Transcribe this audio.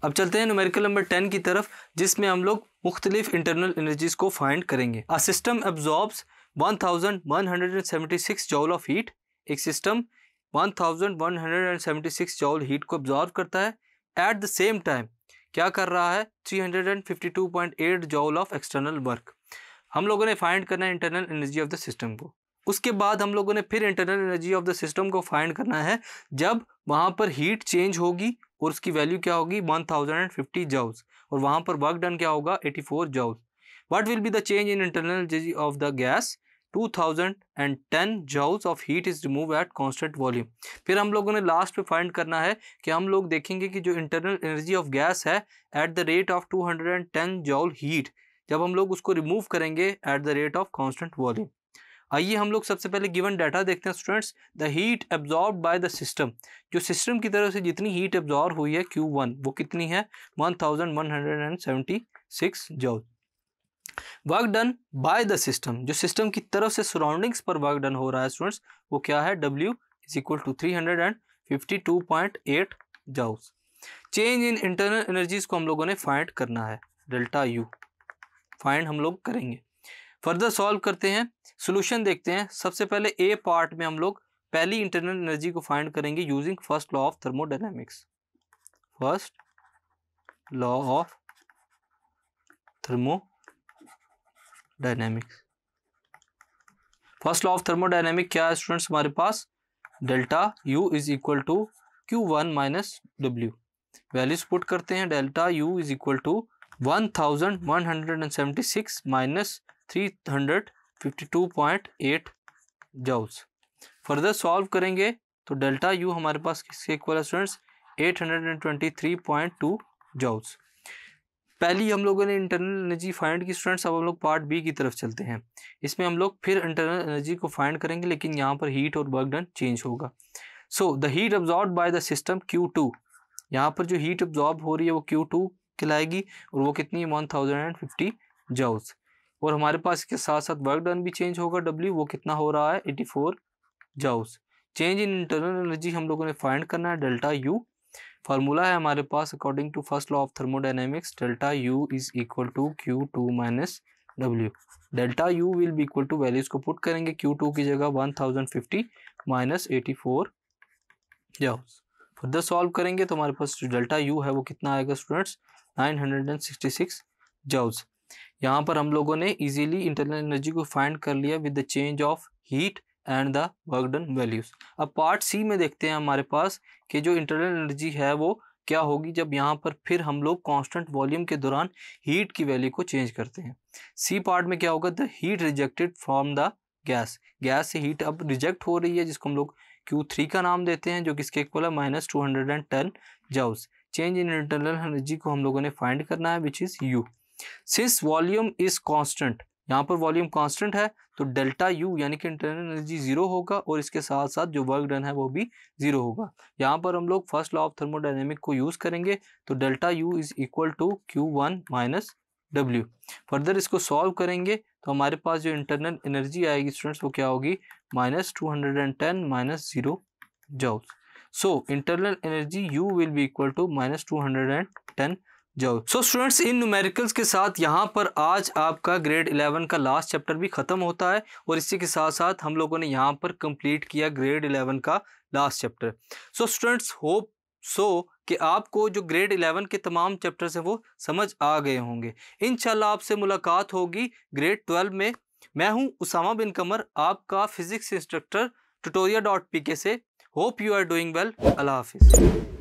अब चलते हैं न्यूमेरिकल नंबर 10 की तरफ, जिसमें हम लोग मुख्तलिफ इंटरनल एनर्जीज को फाइंड करेंगे। A system absorbs 1176 जॉल of heat. एक सिस्टम 1176 जॉल हीट को एब्जॉर्ब करता है। एट द सेम टाइम क्या कर रहा है, 352.8 जॉल ऑफ एक्सटर्नल वर्क। हम लोगों ने फाइंड करना है internal energy of the system को। उसके बाद हम लोगों ने फिर internal energy of the system को फाइंड करना है जब वहाँ पर हीट चेंज होगी और उसकी वैल्यू क्या होगी 1050 जॉल्स, और वहाँ पर वर्क डन क्या होगा 84 joules. What will be the change in internal energy of the gas, 2010 joules of heat is remove at constant volume. फिर हम लोगों ने लास्ट पे फाइंड करना है कि हम लोग देखेंगे कि जो इंटरनल एनर्जी ऑफ गैस है at the rate of 210 जॉल heat, जब हम लोग उसको रिमूव करेंगे at the rate of constant volume. आइए हम लोग सबसे पहले गिवन डाटा देखते हैं students. The heat absorb by the system, जो सिस्टम की तरफ से जितनी हीट एब्जॉर्ब हुई है Q1 वो कितनी है 1176 जॉल। Work done by the system, जो सिस्टम की तरफ से सराउंडिंग्स पर वर्क डन हो रहा है स्टूडेंट्स, वो क्या है W is equal to 352.8 joules. Change in internal energies को हम लोगों ने फाइंड करना है, डेल्टा U फाइंड हम लोग करेंगे। फर्दर सॉल्व करते हैं, सॉल्यूशन देखते हैं। सबसे पहले ए पार्ट में हम लोग पहली इंटरनल एनर्जी को फाइंड करेंगे using first law of thermodynamics. First law of thermodynamics, first law of thermodynamic क्या है स्टूडेंट्स हमारे पास, delta U is equal to Q1 minus W। Values put करते हैं, delta U is equal to 1176 minus 352.8 joules. Further solve करेंगे तो delta U हमारे पास किसके इक्वल है स्टूडेंट्स 823.2 जॉल्स। पहली हम लोगों ने इंटरनल एनर्जी फाइंड की स्टूडेंट्स। अब हम लोग पार्ट बी की तरफ चलते हैं। इसमें हम लोग फिर इंटरनल एनर्जी को फाइंड करेंगे, लेकिन यहाँ पर हीट और वर्क डन चेंज होगा। So the heat absorb by the system Q2, यहाँ पर जो हीट अब्जॉर्ब हो रही है वो Q2 कहलाएगी, और वो कितनी 1050 जॉल्स। और हमारे पास इसके साथ साथ वर्क डन भी चेंज होगा W, वो कितना हो रहा है 84 joules. Change in internal energy हम लोगों ने फाइंड करना है, डेल्टा U। फार्मूला है हमारे पास according to first law of thermodynamics, delta U is equal to Q2 minus W। Delta U will be equal to, values को पुट करेंगे Q2 की जगह 1050 माइनस 84 जॉल्स। फर्दर सॉल्व करेंगे तो हमारे पास जो डेल्टा U है वो कितना आएगा स्टूडेंट्स 966 जॉल्स। यहाँ पर हम लोगों ने इजीली इंटरनल एनर्जी को फाइंड कर लिया with the change of heat and the work done values. अब पार्ट सी में देखते हैं हमारे पास कि जो इंटरनल एनर्जी है वो क्या होगी जब यहाँ पर फिर हम लोग कांस्टेंट वॉल्यूम के दौरान हीट की वैल्यू को चेंज करते हैं। सी पार्ट में क्या होगा, the heat rejected from the gas, gas से हीट अब रिजेक्ट हो रही है जिसको हम लोग Q3 का नाम देते हैं, जो किसके इक्वल है minus 210 joules. Change in internal energy को हम लोगों ने फाइंड करना है which is U। Since volume is constant, यहाँ पर वॉल्यूम कांस्टेंट है तो डेल्टा U यानी कि इंटरनल एनर्जी जीरो होगा, और इसके साथ साथ जो वर्क डन है वो भी जीरो होगा। यहाँ पर हम लोग फर्स्ट लॉ ऑफ थर्मोडायनेमिक को यूज करेंगे तो delta U is equal to Q1 minus W। Further इसको सॉल्व करेंगे तो हमारे पास जो इंटरनल एनर्जी आएगी स्टूडेंट्स वो क्या होगी minus 210 minus 0 joules. So internal energy U will be equal to minus 210 joule. So students in numericals के साथ यहाँ पर आज आपका ग्रेड 11 का लास्ट चैप्टर भी खत्म होता है, और इसी के साथ साथ हम लोगों ने यहाँ पर कंप्लीट किया ग्रेड 11 का last chapter. So students hope so कि आपको जो ग्रेड 11 के तमाम चैप्टर्स हैं वो समझ आ गए होंगे। इंशाल्लाह आपसे मुलाकात होगी ग्रेड 12 में। मैं हूँ उसामा बिन कमर, आपका फिजिक्स इंस्ट्रक्टर tutoria.pk से। Hope you are doing well. अल्लाह हाफिज़।